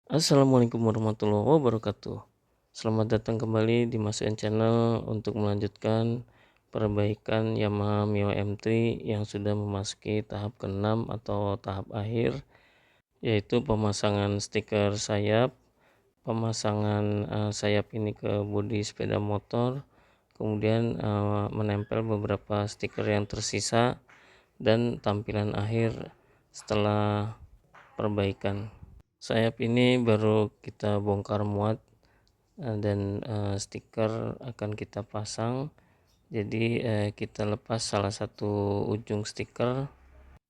Assalamualaikum warahmatullahi wabarakatuh. Selamat datang kembali di Mas N Channel untuk melanjutkan perbaikan Yamaha Mio M3 yang sudah memasuki tahap ke-6 atau tahap akhir, yaitu pemasangan stiker sayap, pemasangan sayap ini ke bodi sepeda motor, kemudian menempel beberapa stiker yang tersisa, dan tampilan akhir setelah perbaikan. Sayap ini baru kita bongkar muat dan stiker akan kita pasang. Jadi kita lepas salah satu ujung stiker,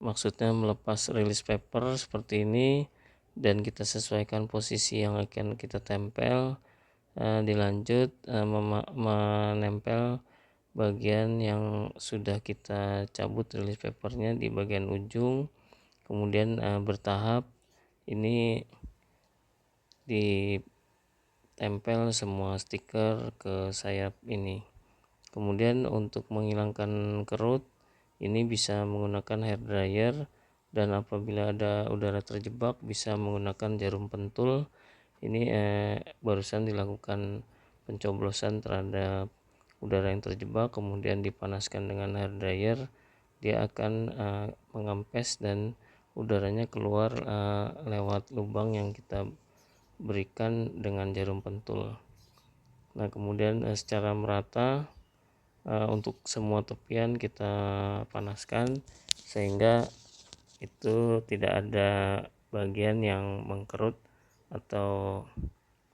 maksudnya melepas release paper seperti ini, dan kita sesuaikan posisi yang akan kita tempel. Dilanjut menempel bagian yang sudah kita cabut release papernya di bagian ujung, kemudian bertahap ini ditempel semua stiker ke sayap ini. Kemudian untuk menghilangkan kerut ini bisa menggunakan hair dryer, dan apabila ada udara terjebak bisa menggunakan jarum pentul. Ini barusan dilakukan pencoblosan terhadap udara yang terjebak, kemudian dipanaskan dengan hair dryer, dia akan mengempes dan udaranya keluar lewat lubang yang kita berikan dengan jarum pentul. Nah, kemudian secara merata untuk semua tepian kita panaskan sehingga itu tidak ada bagian yang mengkerut atau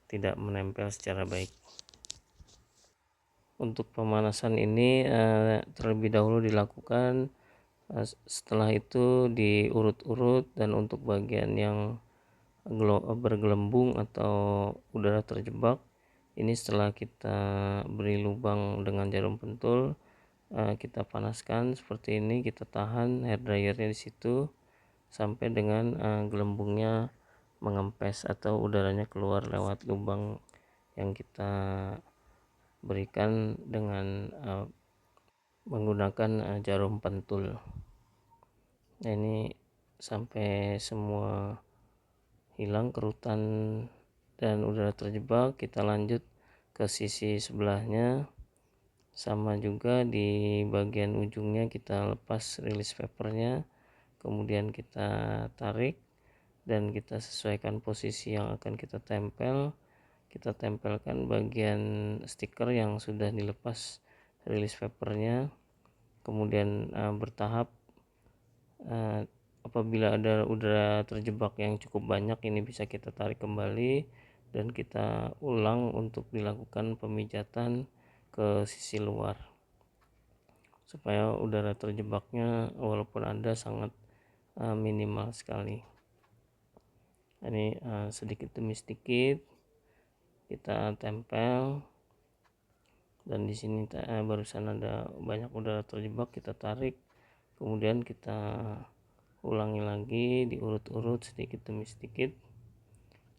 tidak menempel secara baik. Untuk pemanasan ini terlebih dahulu dilakukan, setelah itu diurut-urut, dan untuk bagian yang bergelembung atau udara terjebak ini setelah kita beri lubang dengan jarum pentul, kita panaskan seperti ini, kita tahan hair dryernya di situ sampai dengan gelembungnya mengempes atau udaranya keluar lewat lubang yang kita berikan dengan menggunakan jarum pentul. Nah, ini sampai semua hilang kerutan dan udara terjebak, kita lanjut ke sisi sebelahnya. Sama juga di bagian ujungnya kita lepas release papernya, kemudian kita tarik dan kita sesuaikan posisi yang akan kita tempel. Kita tempelkan bagian stiker yang sudah dilepas release papernya, kemudian bertahap. Apabila ada udara terjebak yang cukup banyak, ini bisa kita tarik kembali dan kita ulang untuk dilakukan pemijatan ke sisi luar supaya udara terjebaknya walaupun ada sangat minimal sekali. Ini sedikit demi sedikit kita tempel, dan di sini barusan ada banyak udara terjebak, kita tarik, kemudian kita ulangi lagi, diurut-urut sedikit demi sedikit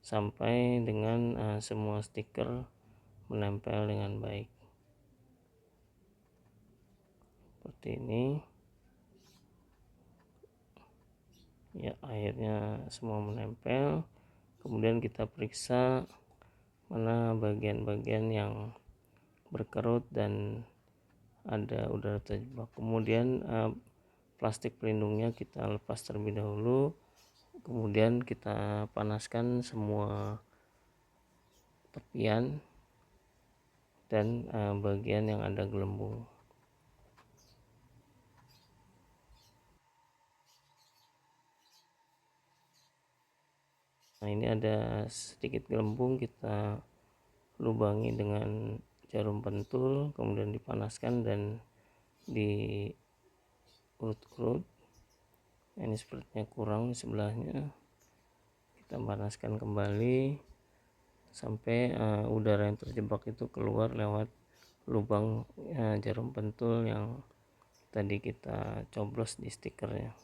sampai dengan semua stiker menempel dengan baik seperti ini. Ya, akhirnya semua menempel. Kemudian kita periksa mana bagian-bagian yang berkerut dan ada udara terjebak. Kemudian plastik pelindungnya kita lepas terlebih dahulu, kemudian kita panaskan semua tepian dan bagian yang ada gelembung. Nah, ini ada sedikit gelembung, kita lubangi dengan jarum pentul, kemudian dipanaskan dan diurut-urut. Ini sepertinya kurang di sebelahnya, kita panaskan kembali sampai udara yang terjebak itu keluar lewat lubang jarum pentul yang tadi kita coblos di stikernya.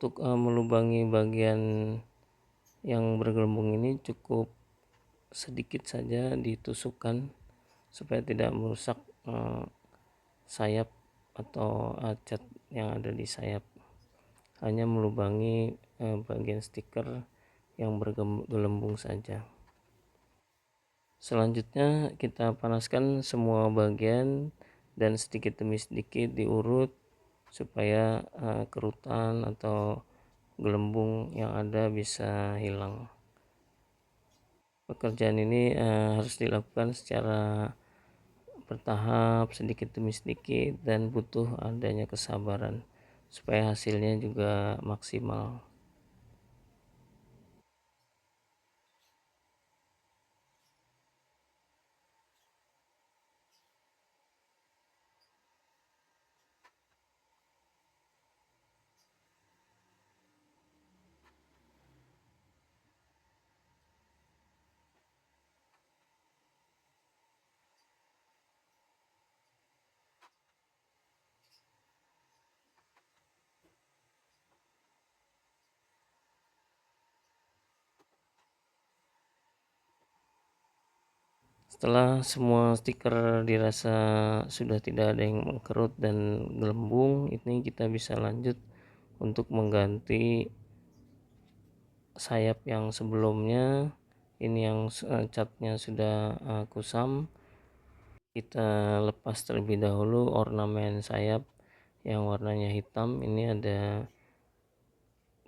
Untuk melubangi bagian yang bergelembung ini cukup sedikit saja ditusukkan supaya tidak merusak sayap atau cat yang ada di sayap, hanya melubangi bagian stiker yang bergelembung saja. Selanjutnya kita panaskan semua bagian dan sedikit demi sedikit diurut supaya kerutan atau gelembung yang ada bisa hilang. Pekerjaan ini harus dilakukan secara bertahap, sedikit demi sedikit, dan butuh adanya kesabaran supaya hasilnya juga maksimal. Setelah semua stiker dirasa sudah tidak ada yang mengkerut dan gelembung, ini kita bisa lanjut untuk mengganti sayap yang sebelumnya. Ini yang catnya sudah kusam. Kita lepas terlebih dahulu ornamen sayap yang warnanya hitam. Ini ada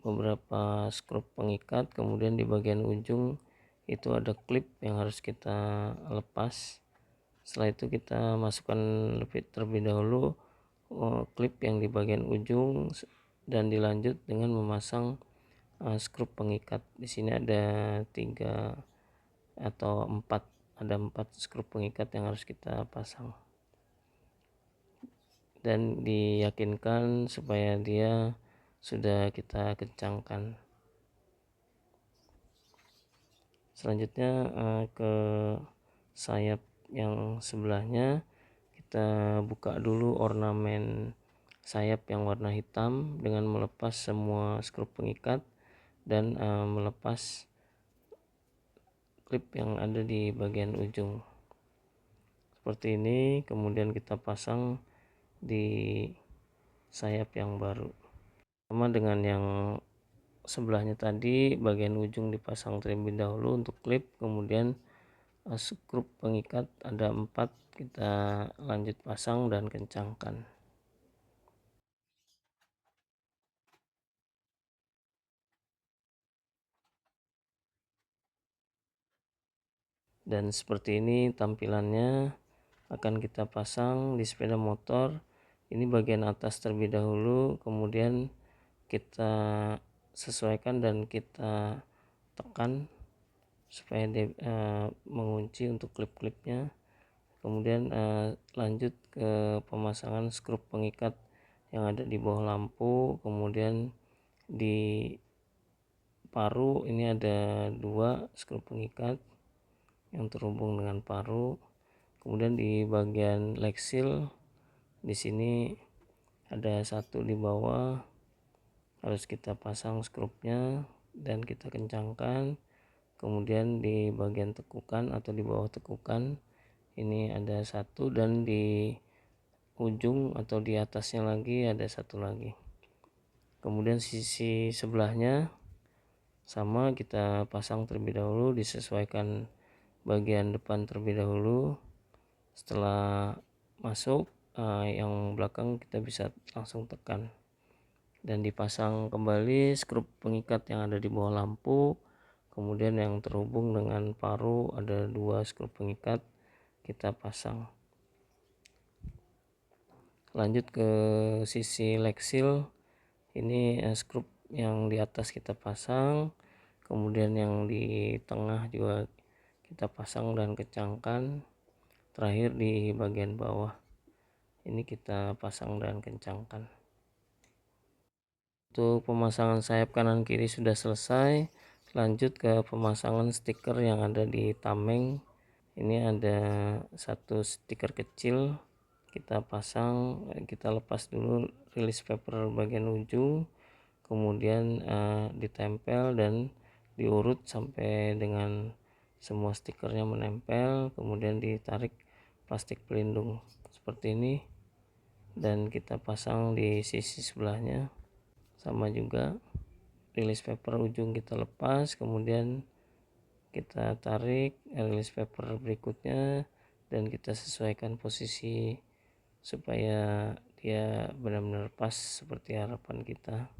beberapa skrup pengikat, kemudian di bagian ujung itu ada klip yang harus kita lepas. Setelah itu kita masukkan terlebih dahulu klip yang di bagian ujung dan dilanjut dengan memasang skrup pengikat. Di sini ada 3 atau 4, ada 4 skrup pengikat yang harus kita pasang dan diyakinkan supaya dia sudah kita kencangkan. Selanjutnya ke sayap yang sebelahnya kita buka dulu ornamen sayap yang warna hitam dengan melepas semua skrup pengikat dan melepas klip yang ada di bagian ujung seperti ini. Kemudian kita pasang di sayap yang baru sama dengan yang sebelahnya tadi. Bagian ujung dipasang terlebih dahulu untuk klip, kemudian skrup pengikat ada 4, kita lanjut pasang dan kencangkan. Dan seperti ini tampilannya akan kita pasang di sepeda motor. Ini bagian atas terlebih dahulu, kemudian kita sesuaikan dan kita tekan supaya dia mengunci untuk klip-klipnya. Kemudian lanjut ke pemasangan skrup pengikat yang ada di bawah lampu. Kemudian di paru ini ada 2 skrup pengikat yang terhubung dengan paru. Kemudian di bagian leksil di sini ada 1 di bawah, harus kita pasang skrupnya dan kita kencangkan. Kemudian di bagian tekukan atau di bawah tekukan ini ada 1, dan di ujung atau di atasnya lagi ada 1 lagi. Kemudian sisi sebelahnya sama, kita pasang terlebih dahulu, disesuaikan bagian depan terlebih dahulu. Setelah masuk yang belakang kita bisa langsung tekan dan dipasang kembali skrup pengikat yang ada di bawah lampu. Kemudian yang terhubung dengan paru ada 2 skrup pengikat, kita pasang. Lanjut ke sisi leksil, ini skrup yang di atas kita pasang, kemudian yang di tengah juga kita pasang dan kencangkan. Terakhir di bagian bawah ini kita pasang dan kencangkan. Untuk pemasangan sayap kanan kiri sudah selesai. Lanjut ke pemasangan stiker yang ada di tameng. Ini ada 1 stiker kecil, kita pasang. Kita lepas dulu release paper bagian ujung, kemudian ditempel dan diurut sampai dengan semua stikernya menempel. Kemudian ditarik plastik pelindung seperti ini dan kita pasang di sisi sebelahnya sama juga. release paper ujung kita lepas, kemudian kita tarik release paper berikutnya dan kita sesuaikan posisi supaya dia benar-benar pas seperti harapan kita.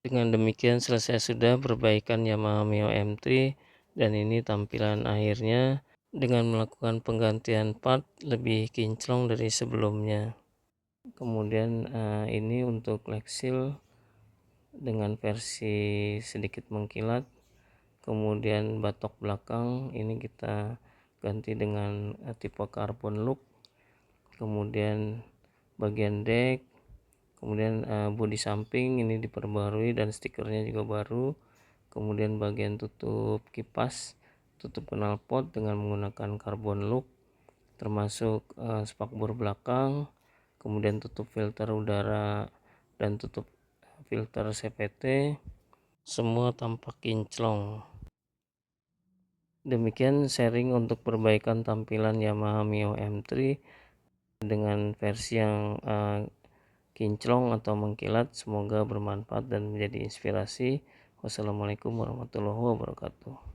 Dengan demikian selesai sudah perbaikan Yamaha Mio M3 dan ini tampilan akhirnya dengan melakukan penggantian part lebih kinclong dari sebelumnya. Kemudian ini untuk leg seal dengan versi sedikit mengkilat. Kemudian batok belakang ini kita ganti dengan tipe carbon look. Kemudian bagian deck, kemudian bodi samping ini diperbarui dan stikernya juga baru. Kemudian bagian tutup kipas, tutup knalpot dengan menggunakan carbon look, termasuk spakbor belakang, kemudian tutup filter udara dan tutup filter CVT, semua tampak kinclong. Demikian sharing untuk perbaikan tampilan Yamaha Mio M3 dengan versi yang kinclong atau mengkilat. Semoga bermanfaat dan menjadi inspirasi. Wassalamualaikum warahmatullahi wabarakatuh.